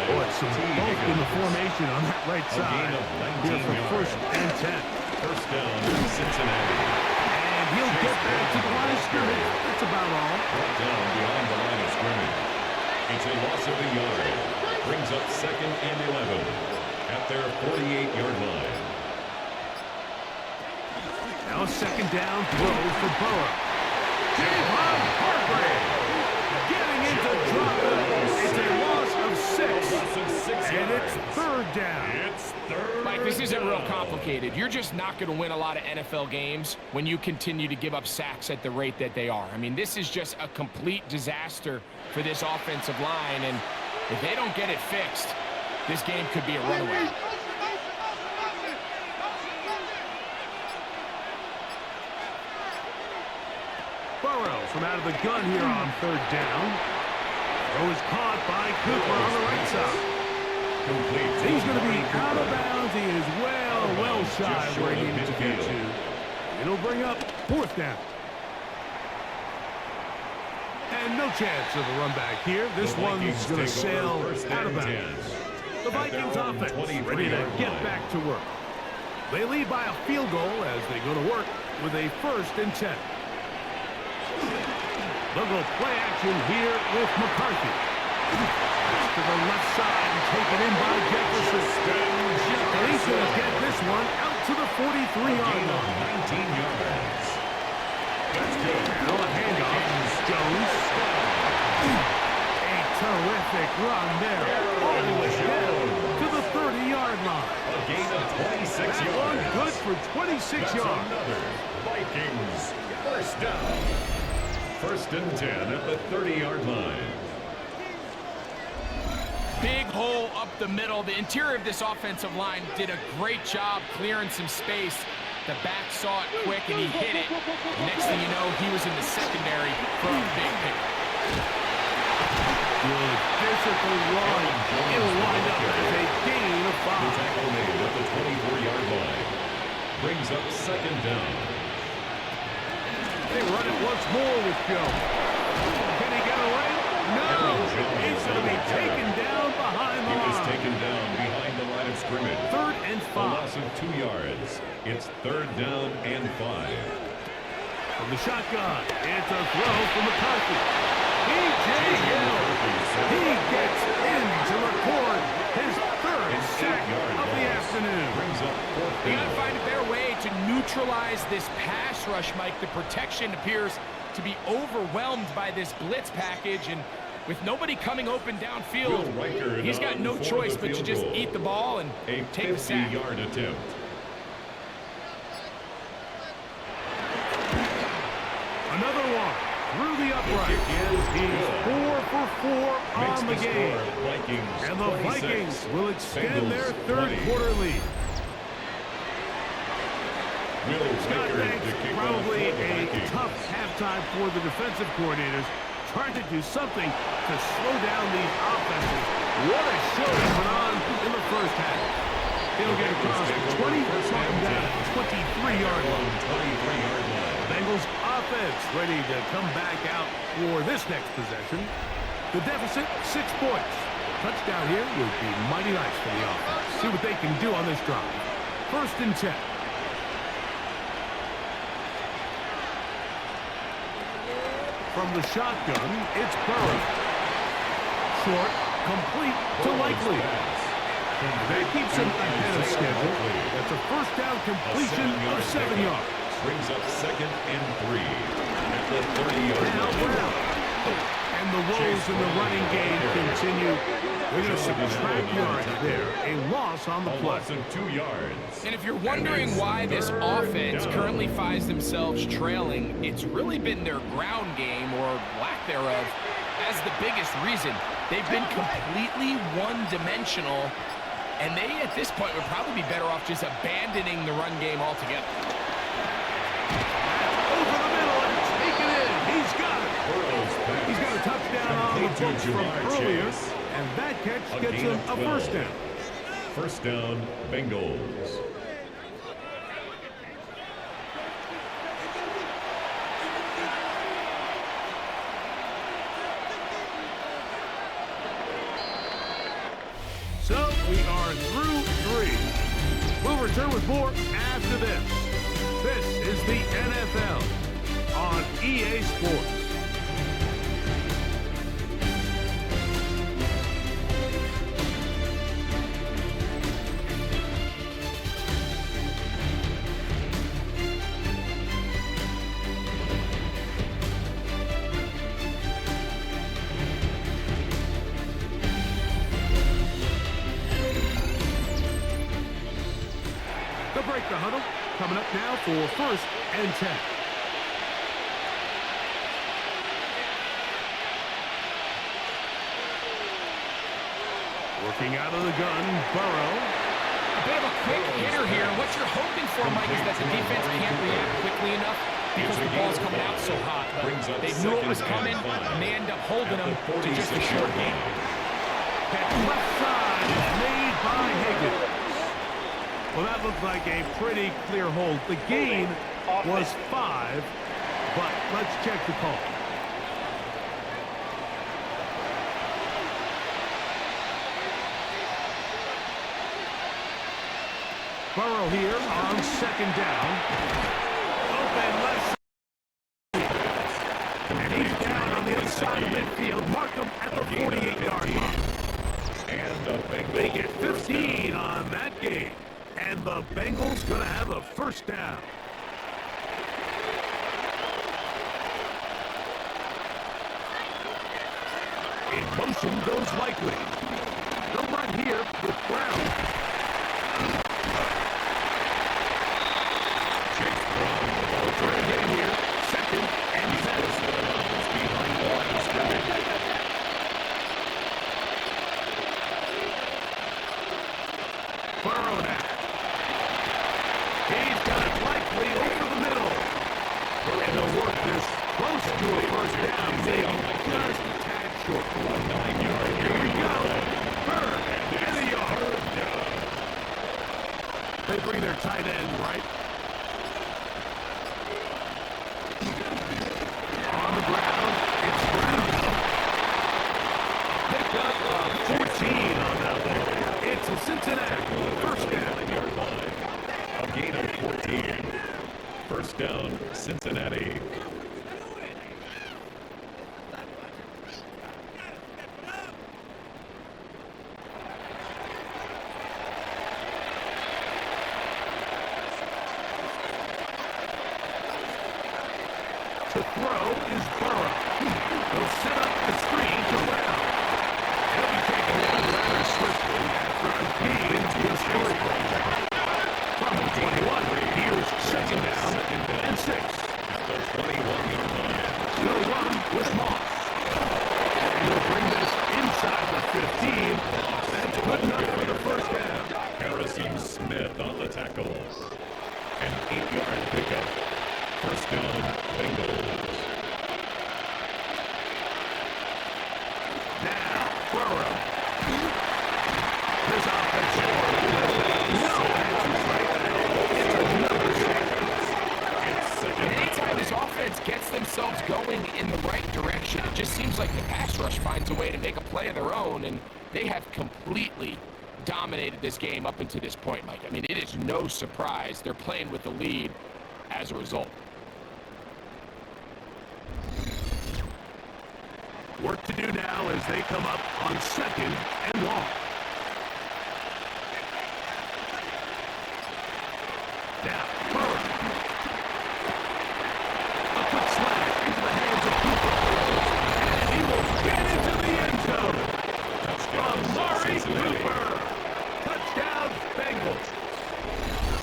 Boy, some bulk in the formation on that right side. Here for 1st and 10. 1st down, Cincinnati. And he'll get back to the line of scrimmage. That's about all. Brought down beyond the line of scrimmage. It's a loss of a yard. Brings up 2nd and 11 at their 48-yard line. Now 2nd down throw for Burrow. Javon Hargrave getting into trouble. It's a loss of 6. And it's 3rd down. Mike, this isn't real complicated. You're just not going to win a lot of NFL games when you continue to give up sacks at the rate that they are. I mean, this is just a complete disaster for this offensive line, and if they don't get it fixed, this game could be a runaway. Burrow from out of the gun here on 3rd down. Throw is caught by Cooper on the right side. He's going to be out of bounds. He is well shy where he needed to get to. It'll bring up 4th down. And And no chance of a run back here. This one's going to sail out of bounds. The Vikings offense ready to get back to work. They lead by a field goal as they go to work with a 1st and 10. They'll go play action here with McCarthy. To the left side and taken in by Jefferson. And he's going to get this one out to the 43-yard line. 19 yards. That's good. Now a handoff. Jones. A terrific run there. All the way down to the 30-yard line. A gain of 26 That yards. one good for 26 That's yards. another Vikings first down. 1st and 10 at the 30-yard line. Big hole up the middle. The interior of this offensive line did a great job clearing some space. The back saw it quick, and he hit it. Next thing you know, he was in the secondary for a big pick. Good physical run. It'll wind up as a gain of The 5. tackle made at the 24-yard line. Brings up 2nd down. They run it once more with Jones. Can he get away? No! He's going to be taken down behind the He was line. taken down behind the line of scrimmage. 3rd and A 5. loss of 2 yards. It's 3rd down and 5. From the shotgun, it's a throw from McCarthy. P.J. Hill. He gets in to record his 3rd sack of the afternoon. Brings up 4th They got down. to find a better way to neutralize this pass rush, Mike. The protection appears to be overwhelmed by this blitz package, and with nobody coming open downfield, Will Riker he's got no for the choice but to field just goal. eat the ball and A take the sack. 50-yard attempt. Another one through the upright. The kick is He's good. 4 for 4 Makes on the game. score Vikings And the 26, Vikings will extend their Bengals 3rd 20. quarter lead. Will Scott Riker Banks, to kick off probably for the a Vikings. tough halftime for the defensive coordinators, trying to do something to slow down these offenses. What a show he put on in the 1st half. He'll get across 20, talking down at 23-yard line. 23-yard line. Bengals offense ready to come back out for this next possession. The deficit, 6 points. Touchdown here would be mighty nice for the offense. See what they can do on this drive. 1st and 10. From the shotgun, it's Burrow. Short, complete to Likely. That keeps him ahead of schedule. That's a 1st down completion of 7 yards. Brings up 2nd and 3 at the 30-yard Now line. Brown. And the woes in the running game continue. We're going to subtract yards there. A loss on the A play. loss of 2 yards. And if you're wondering why this offense currently finds themselves trailing, it's really been their ground game, or lack thereof, as the biggest reason. They've been completely one-dimensional, and they, at this point, would probably be better off just abandoning the run game altogether. Over the middle and taken in. He's got it. Burrow's pass. He's got a touchdown on the Complete books to from Jamar earlier. Chase. And that catch A gets gain him of a 12. 1st down. 1st down, Bengals. So we are through 3. We'll return with more after this. This is the NFL on EA Sports. They'll break the huddle. Coming up now for 1st and 10. Working out of the gun, Burrow. A bit of a quick hitter here. What you're hoping for, Mike, is that the defense can't react quickly enough because the ball's coming out so hot. But they knew it was coming, and they end up holding them to just a short game. That left side is made by Higgins. Well, that looked like a pretty clear hold. The gain was 5, but let's check the call. Burrow here on second down. Open left. And he's down on the other side of midfield. Mark him at the 48-yard line. And the Bengals They get 15 on that game. And the Bengals going to have a first down. In motion goes Likely. They'll run here with Brown. Chase Brown. Ball trying to get in here. Second and 10. Behind the line of scrimmage. Burrow now. He's got it Likely over the middle. And they'll work this close to a first down. Maybe just a tad short. 9-yard. Here we go. Bird and a yard. They bring their tight end, right? On the ground, it's Brown. Picked up 14 on that one. It's a Cincinnati first down. A gain of 14. First down, Cincinnati. To throw is Burrow. They'll set up the screen to Brown. He'll be taken down rather swiftly after a key into his short. From the 21, here's second down and 6. At the 21-yard line. He'll run with Moss. And he'll bring this inside the 15. That's good enough for the first down. Harrison Smith on the tackle. An 8-yard pickup. First down, Bengals. Now, Burrow. This offense no answers right now. It's another sack. It's second. Anytime this offense gets themselves going in the right direction, it just seems like the pass rush finds a way to make a play of their own, and they have completely dominated this game up until this point, Mike. I mean, it is no surprise they're playing with the lead as a result. Work to do now as they come up on second and long. Now, Burrow. A quick slant into the hands of Cooper. And he will get into the end zone. From Murray Cooper. Touchdown, Bengals.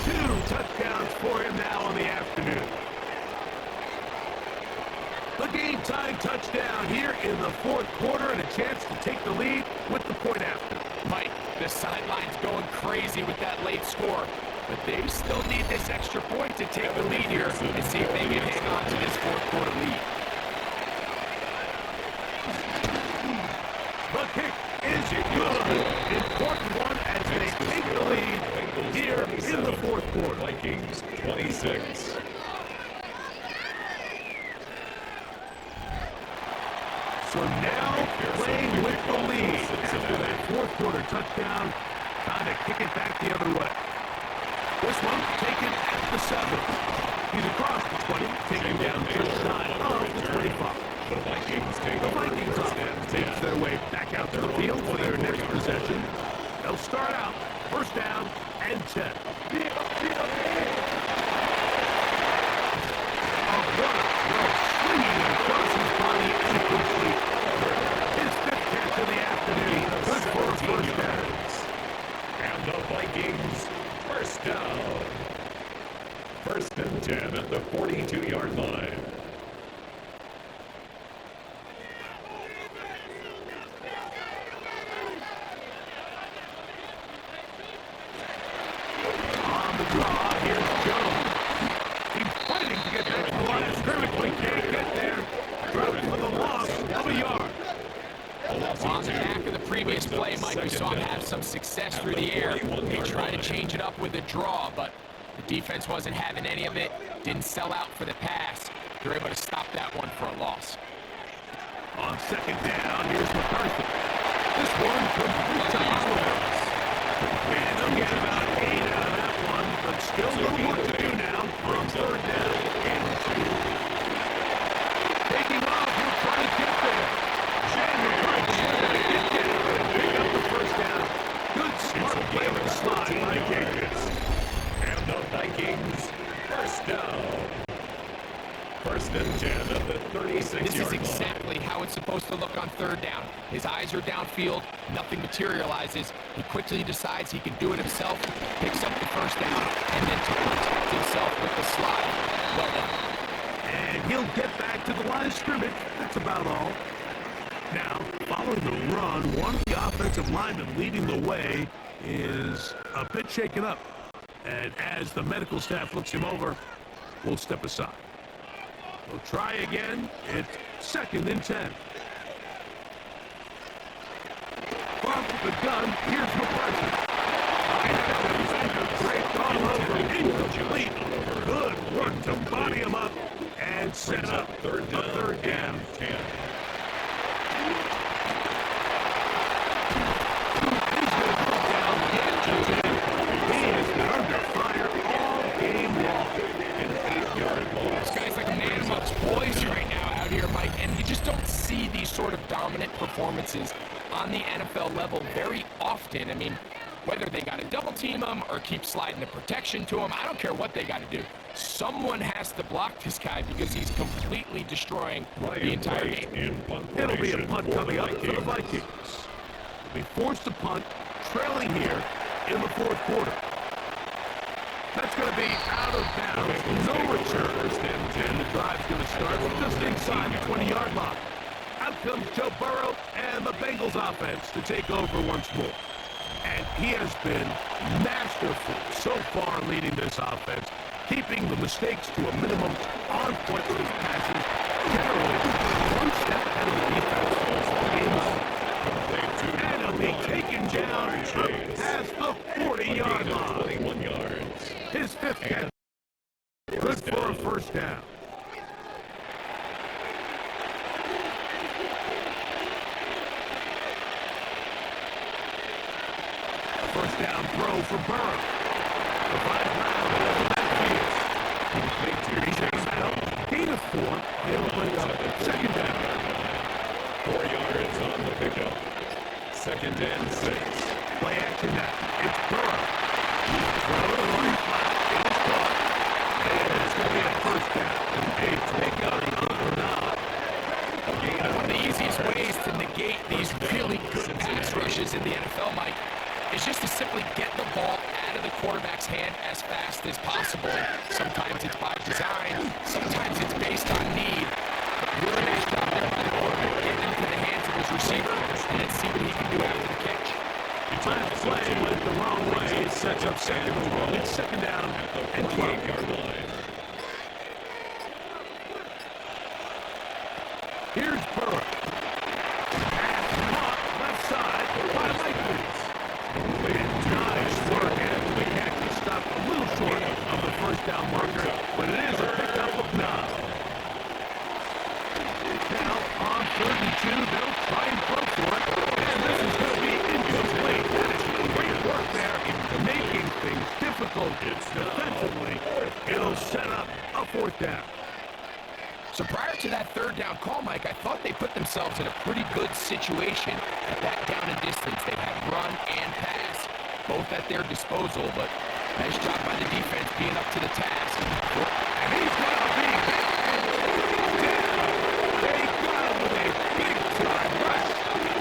2 touchdowns for him now on the afternoon. The game-tying touchdown here in the fourth quarter and a chance to take the lead with the point after. Mike, the sideline's going crazy with that late score, but they still need this extra point to take the lead here and see if they can hang on to this fourth quarter lead. The kick is good. Important one as they take the lead here in the fourth quarter. Vikings 26. So now playing with the lead after that fourth quarter touchdown, trying to kick it back the other way. This one taken at the 7. He's across the 20, taken down just shy of the 25. The Vikings take The Vikings offense takes their way back out to the field for their next possession. They'll start out first down and 10. Swinging across his body, incomplete. His 5th catch of the afternoon. Good for a first down. And the Vikings, first down. First and 10 at the 42-yard line. On the draw, here's Jones. He's fighting to get back to the line of scrimmage, but he can't get there. Dropped for the loss of a yard. On the back of the previous play, Mike, we saw him have some success through the air. They tried to change it up with a draw, but the defense wasn't having any of it. Didn't sell out for the pass. They're able to stop that one for a loss. On second down, here's McCarthy. This one complete to Oliver. And they'll get about 8 out of that one. Still a little work to do now on third down and 2. Taking off, he'll try to get there. Jamming right there to get down and pick up the first down. Good smart play with the slide by Vikings. And the Vikings, first down. First and 10 at the 36-yard line. This is exactly how it's supposed to look on third down. His eyes are downfield, nothing materializes. He quickly decides he can do it himself, picks up the first down, and then to protect himself with the slide. Well done. And he'll get back to the line of scrimmage. That's about all. Now, following the run, one of the offensive linemen leading the way is a bit shaken up. And as the medical staff looks him over, we'll step aside. We'll try again. It's second and 10. From the gun, here's McCarthy. Great call over, incomplete. Good work to body him up and set up third down. 10. He has been under fire all game long. An 8-yard loss. This guy's like a man amongst boys right now out here, Mike, and you just don't see these sort of dominant performances on the NFL level very often. I mean, whether they got to double team him or keep sliding the protection to him, I don't care what they got to do. Someone has to block this guy because he's completely destroying the entire game. It'll be a punt coming up for the Vikings. They'll be forced to punt, trailing here in the fourth quarter. That's going to be out of bounds. No return. And the drive's going to start just inside the 20-yard line. Out comes Joe Burrow and the Bengals offense to take over once more. And he has been masterful so far leading this offense, keeping the mistakes to a minimum on point with his passes. Generally, one step ahead of the defense. And he'll be taken down past the 40-yard line. 21 yards. His fifth catch. Good for a first down. First down throw for Burrow. The 5-round out of the backfield. He takes out. Gain of 4. He'll bring up second down. 4 yards on the pickup. Second and 6. Play action now. It's Burrow. Throw to the right flat. It is caught. And it's going to be a first down. A takeout or not. One of the easiest ways to negate these really good pass rushes in the NFL, Mike, is just to simply get the ball out of the quarterback's hand as fast as possible. Sometimes it's by design, sometimes it's based on need. Really nice job there by the quarterback, getting into the hands of his receiver and then see what he can do after the catch. Last play went the wrong way. It sets up second and 12. It's second down and 12-yard line. Here's Burrow. Pass blocked left side by Vikings. Nice work, and the catch is stopped a little short of the first down marker, but it is a pickup of 9. Now on 32, they'll try and throw for it, and this is going to be incomplete. That is great work there in making things difficult defensively. It'll set up a fourth down. So prior to that third down call, Mike, I thought they put themselves in a pretty good situation at that down and distance. They had run and pass, both at their disposal, but nice job by the defense being up to the task. And he's going to be down. They got him with a big-time rush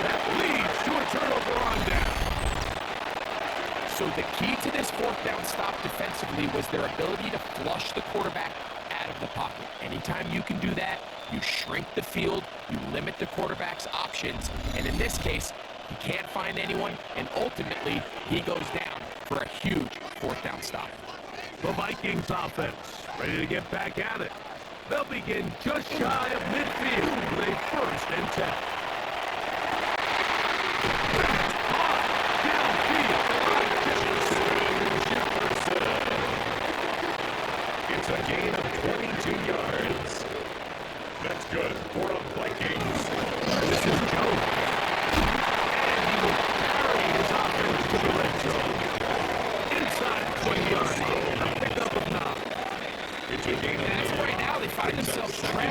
that leads to a turnover on down. So the key to this fourth down stop defensively was their ability to flush the quarterback out of the pocket. Anytime you can do that, you shrink the field, you limit the quarterback's options, and in this case, he can't find anyone, and ultimately, he goes down for a huge fourth down stop. The Vikings offense ready to get back at it. They'll begin just shy of midfield with a first and 10. It's a gain of 22 yards. That's good for the Vikings. This is Joe. And he will carry his offense to the red zone. Inside the 20-yard line. A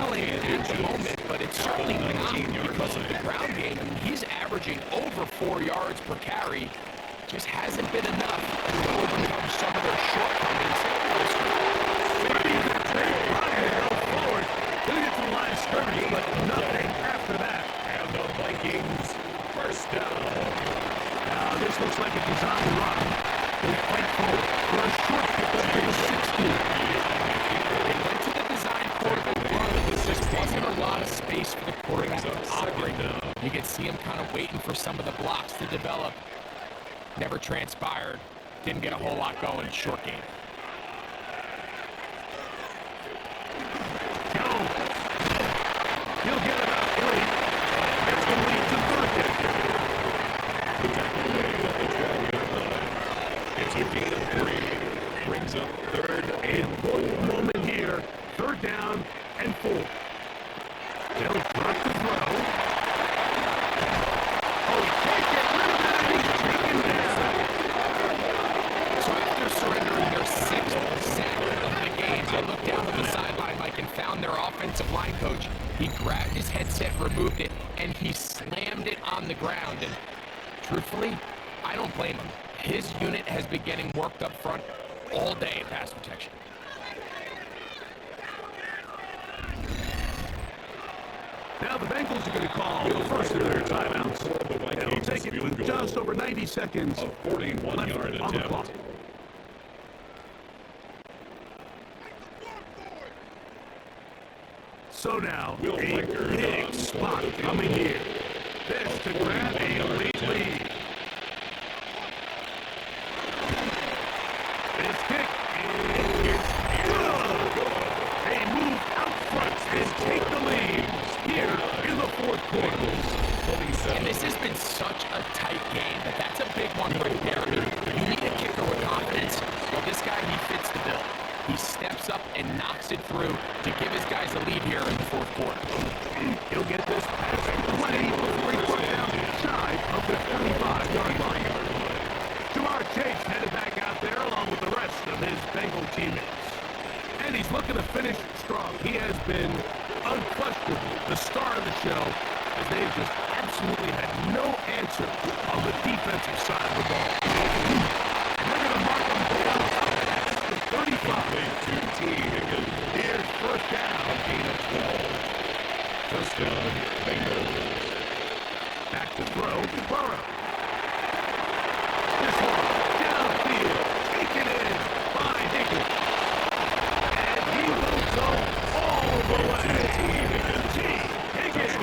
excelling at the moment, but it's certainly not because of the ground game. I mean, he's averaging over 4 yards per carry. Just hasn't been enough to overcome some of their shortcomings. Forward. Gonna get to the line of scrimmage, but nothing after that. And the Vikings first down. Now, this looks like a design run. They fight forward for a short pickup to the 16. They went to the design quarterback run. There just wasn't a lot of space for the quarterback to operate. You could see him kind of waiting for some of the blocks to develop. Never transpired. Didn't get a whole lot going in short game. He'll get about 3. It's going to lead to third down. It's a gain of 3. Brings up third and Important moment here. Third down and 4. They'll drop the throw. Oh, he can't get rid of that. He's taken down. So after surrendering their 6th sack of the game, they looked down to the sideline, Mike, and found their offensive line coach. He grabbed his headset, removed it, and he slammed it on the ground. And truthfully, I don't blame him. His unit has been getting worked up front all day in pass protection. Now the Bengals are going to call the first of their timeouts. They'll take it with just over 90 seconds. a 41-yard on the clock. attempt. So now, Will a Riker big on spot the field. coming here. This to grab a late lead. This kick is good. They move out front and take the lead here in the fourth quarter. And this has been such a tight game that that's a big one right there. You need a kicker with confidence. Well, this guy, he fits the bill. He steps up and knocks it through to give his guys a lead here in the fourth quarter. He'll get this pass away before he put down shy of the 25-yard line. Jamar Chase headed back out there along with the rest of his Bengal teammates. And he's looking to finish strong. He has been unquestionably the star of the show, as they've just absolutely had no answer on the defensive side of the ball. And they're going to mark him down past the 35. Here's first down. A gain of 12. Touchdown, Bengals. Back to throw to Burrow. This one downfield. Take it in by Higgins. And he will go all the way. Higgins.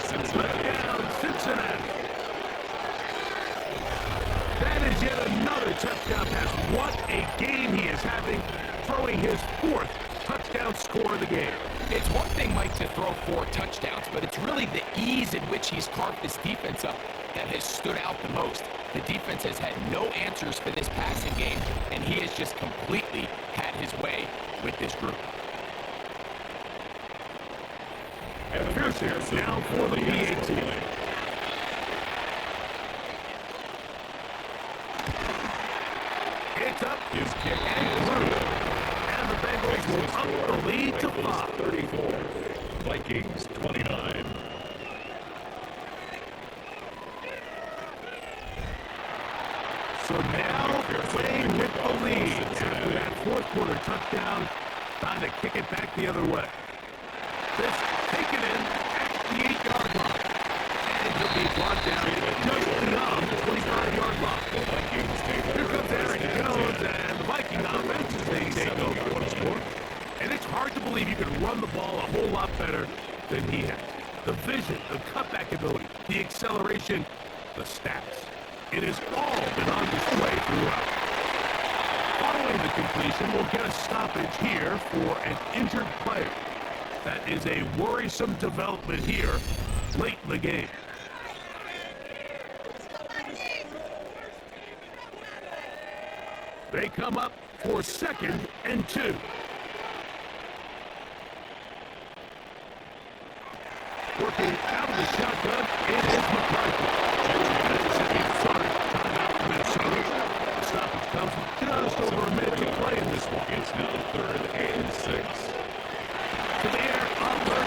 Touchdown, Cincinnati. That is yet another touchdown pass. What a game he is having, throwing his 4th touchdown score of the game. It's one thing, Mike, to throw 4 touchdowns, but it's really the ease in which he's carved this defense up that has stood out the most. The defense has had no answers for this passing game, and he has just completely had his way with this group. And Pierce here now for the PAT. It's up. His kick And through. And the Bengals will up the lead to 5. 34. Vikings 29. So now playing with the lead after that fourth quarter touchdown. Time to kick it back the other way. This taken in at the 8-yard line. And he'll be brought down just beyond the 25-yard line. Here comes Aaron Jones and the Viking offense as they take over for the score. And it's hard to believe you can run the ball a whole lot better than he has. The vision, the cutback ability, the acceleration, the stats. It has all been on display throughout. Following the completion, we'll get a stoppage here for an injured player. That is a worrisome development here late in the game. They come up for 2nd and 2. Working out of the shotgun, it is McCarthy. The stoppage comes with just over a minute to play in this one. It's now 3rd and 6. To the air, up the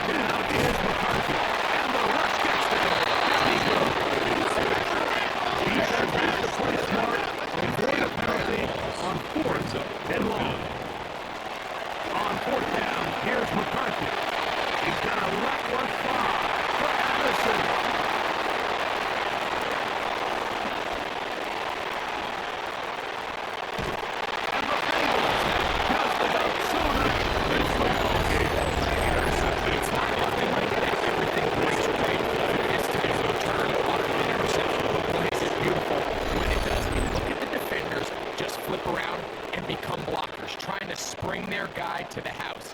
flip around and become blockers, trying to spring their guy to the house.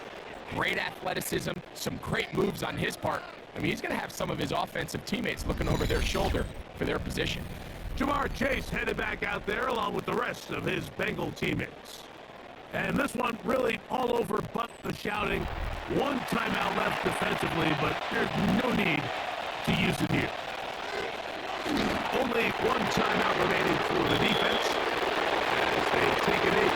Great athleticism, some great moves on his part. I mean, he's going to have some of his offensive teammates looking over their shoulder for their position. Jamar Chase headed back out there along with the rest of his Bengal teammates. And this one really all over but the shouting. One timeout left defensively, but there's no need to use it here. Only one timeout remaining for the defense as they take it in.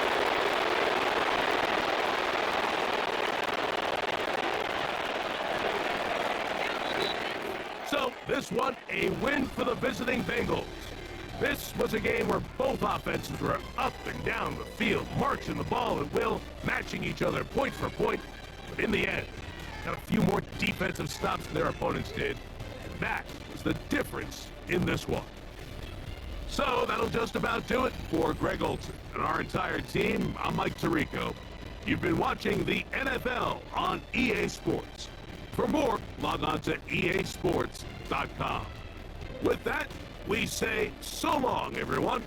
So this one, a win for the visiting Bengals. This was a game where both offenses were up and down the field, marching the ball at will, matching each other point for point. But in the end, got a few more defensive stops than their opponents did. And that was the difference in this one. So that'll just about do it for Greg Olson and our entire team. I'm Mike Tirico. You've been watching the NFL on EA Sports. For more, log on to easports.com. With that, we say so long, everyone.